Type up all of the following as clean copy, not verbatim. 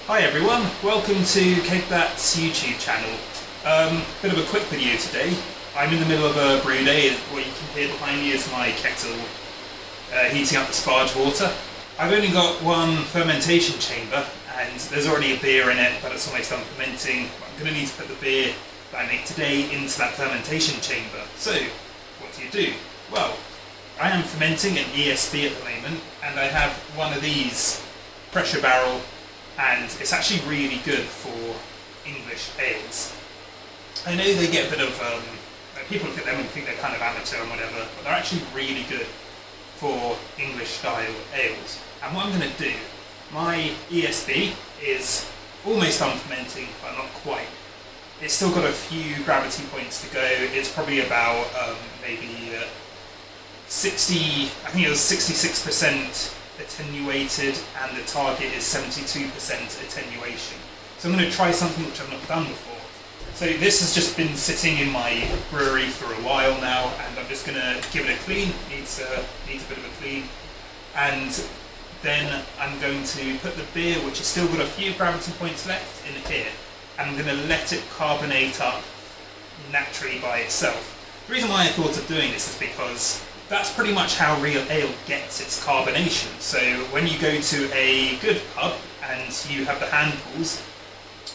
Hi everyone, welcome to Cake That's YouTube channel. Bit of a quick video today. I'm in the middle of a brew day. What you can hear behind me is my kettle heating up the sparge water. I've only got one fermentation chamber and there's already a beer in it, but it's almost done fermenting. I'm going to need to put the beer that I make today into that fermentation chamber. So, what do? Well, I am fermenting an ESB at the moment and I have one of these pressure barrel, and it's actually really good for English ales. I know they get a bit of, people look at them and think they're kind of amateur and whatever, but they're actually really good for English style ales. And what I'm going to do, my ESB is almost done fermenting, but not quite. It's still got a few gravity points to go. It's probably about maybe 60, I think it was 66% attenuated, and the target is 72% attenuation. So I'm going to try something which I've not done before. So this has just been sitting in my brewery for a while now, and I'm just going to give it a clean. Needs a bit of a clean, and then I'm going to put the beer, which has still got a few gravity points left, in here, and I'm going to let it carbonate up naturally by itself. The reason why I thought of doing this is because that's pretty much how real ale gets its carbonation. So when you go to a good pub and you have the hand pulls,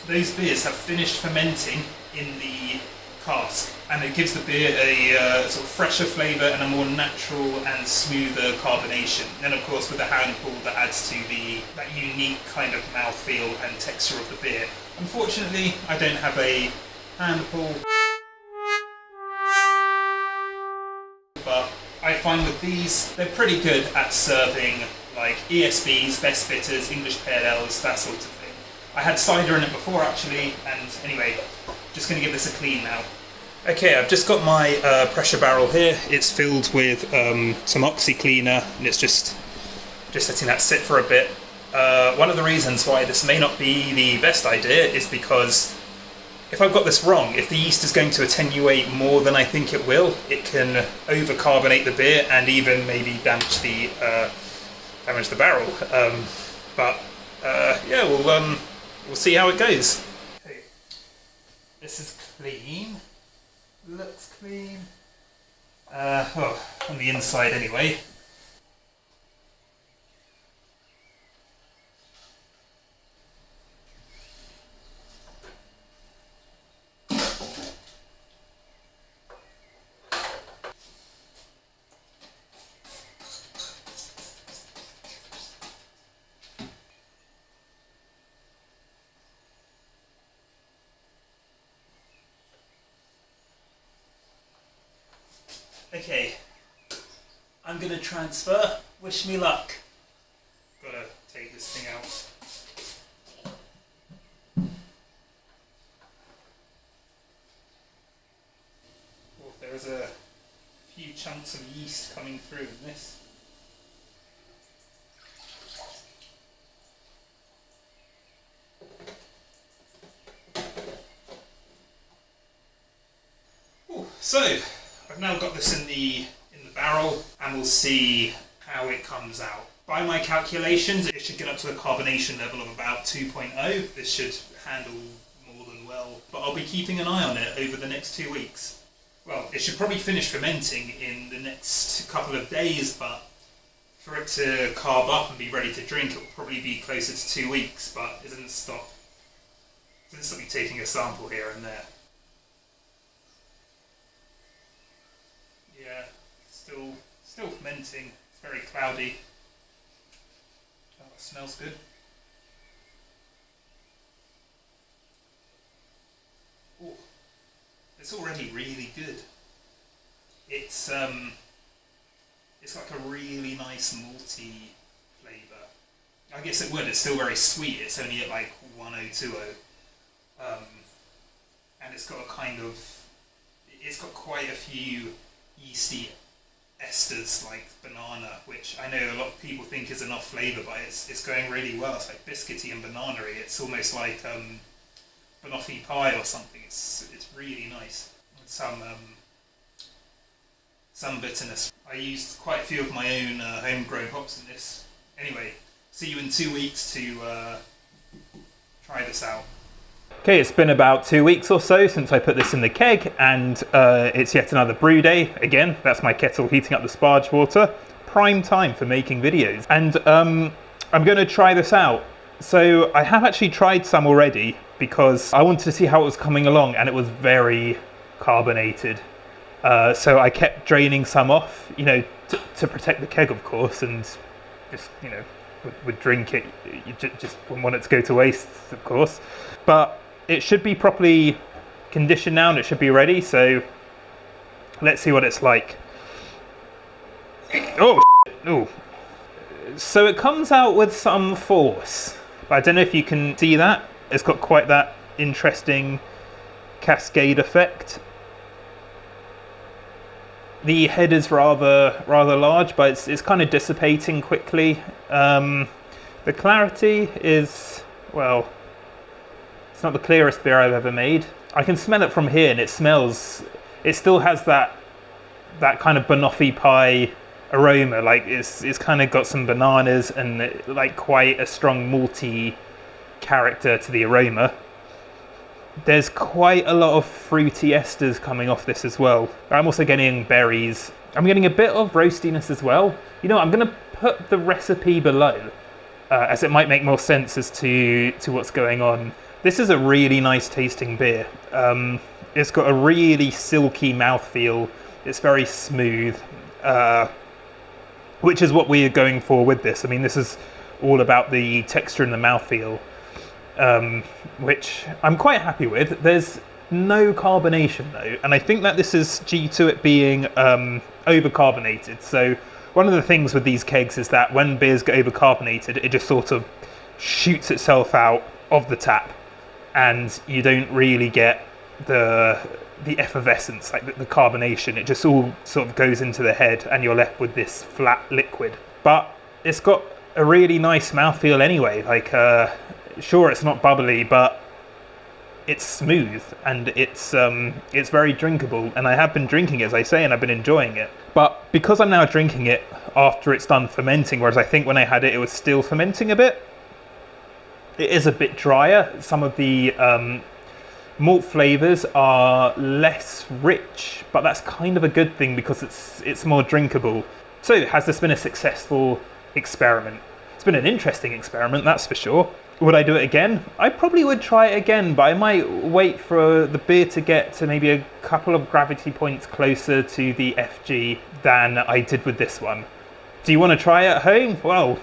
those beers have finished fermenting in the cask, and it gives the beer a sort of fresher flavour and a more natural and smoother carbonation. Then of course with the hand pull, that adds to that unique kind of mouthfeel and texture of the beer. Unfortunately, I don't have a hand pull, but I find with these, they're pretty good at serving like ESBs, best bitters, English pale ales, that sort of thing. I had cider in it before actually, and anyway, just going to give this a clean now. Okay, I've just got my pressure barrel here. It's filled with some oxy cleaner, and it's just letting that sit for a bit. One of the reasons why this may not be the best idea is because if I've got this wrong, if the yeast is going to attenuate more than I think it will, it can overcarbonate the beer and even maybe damage the barrel. Yeah, we'll see how it goes. Okay. This is clean. Looks clean. On the inside anyway. Okay, I'm going to transfer. Wish me luck. Gotta take this thing out. Oh, there's a few chunks of yeast coming through in this. Oh, so I've now got this in the barrel, and we'll see how it comes out. By my calculations, it should get up to a carbonation level of about 2.0. This should handle more than well, but I'll be keeping an eye on it over the next 2 weeks. Well, it should probably finish fermenting in the next couple of days, but for it to carb up and be ready to drink, it will probably be closer to 2 weeks, but it doesn't stop. It doesn't stop me taking a sample here and there. Yeah, still fermenting. It's very cloudy. Oh, it smells good. Oh, it's already really good. It's like a really nice malty flavour. I guess it would. It's still very sweet. It's only at like 1020, and it's got quite a few yeasty esters like banana, which I know a lot of people think is enough flavour, but it's going really well. It's like biscuity and banana-y. It's almost like banoffee pie or something. It's really nice. With some bitterness. I used quite a few of my own homegrown hops in this. Anyway, see you in 2 weeks to try this out. Okay, it's been about 2 weeks or so since I put this in the keg, and it's yet another brew day. Again, that's my kettle heating up the sparge water. Prime time for making videos. And I'm going to try this out. So I have actually tried some already because I wanted to see how it was coming along, and it was very carbonated. So I kept draining some off, you know, to protect the keg, of course, and just, you know, would drink it. You just wouldn't want it to go to waste, of course. But it should be properly conditioned now and it should be ready, so let's see what it's like. Oh, oh. So it comes out with some force, but I don't know if you can see that. It's got quite that interesting cascade effect. The head is rather large, but it's kind of dissipating quickly. The clarity is, well, it's not the clearest beer I've ever made. I can smell it from here, and it still has that kind of banoffee pie aroma. Like it's kind of got some bananas and like quite a strong malty character to the aroma. There's quite a lot of fruity esters coming off this as well. I'm also getting berries. I'm getting a bit of roastiness as well. You know, I'm going to put the recipe below, as it might make more sense as to what's going on. This is a really nice tasting beer. It's got a really silky mouthfeel. It's very smooth, which is what we are going for with this. I mean, this is all about the texture and the mouthfeel, which I'm quite happy with. There's no carbonation though, and I think that this is due to it being over-carbonated. So one of the things with these kegs is that when beers get over-carbonated, it just sort of shoots itself out of the tap, and you don't really get the effervescence, like the carbonation. It just all sort of goes into the head and you're left with this flat liquid. But it's got a really nice mouthfeel anyway. Like, sure, it's not bubbly, but it's smooth and it's very drinkable. And I have been drinking it, as I say, and I've been enjoying it. But because I'm now drinking it after it's done fermenting, whereas I think when I had it, it was still fermenting a bit, it is a bit drier. Some of the malt flavours are less rich, but that's kind of a good thing because it's more drinkable. So has this been a successful experiment? It's been an interesting experiment, that's for sure. Would I do it again? I probably would try it again, but I might wait for the beer to get to maybe a couple of gravity points closer to the FG than I did with this one. Do you want to try it at home? Well,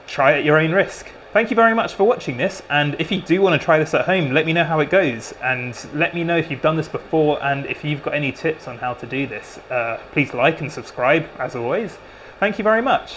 try it at your own risk. Thank you very much for watching this, and if you do want to try this at home, let me know how it goes, and let me know if you've done this before, and if you've got any tips on how to do this. Please like and subscribe, as always. Thank you very much.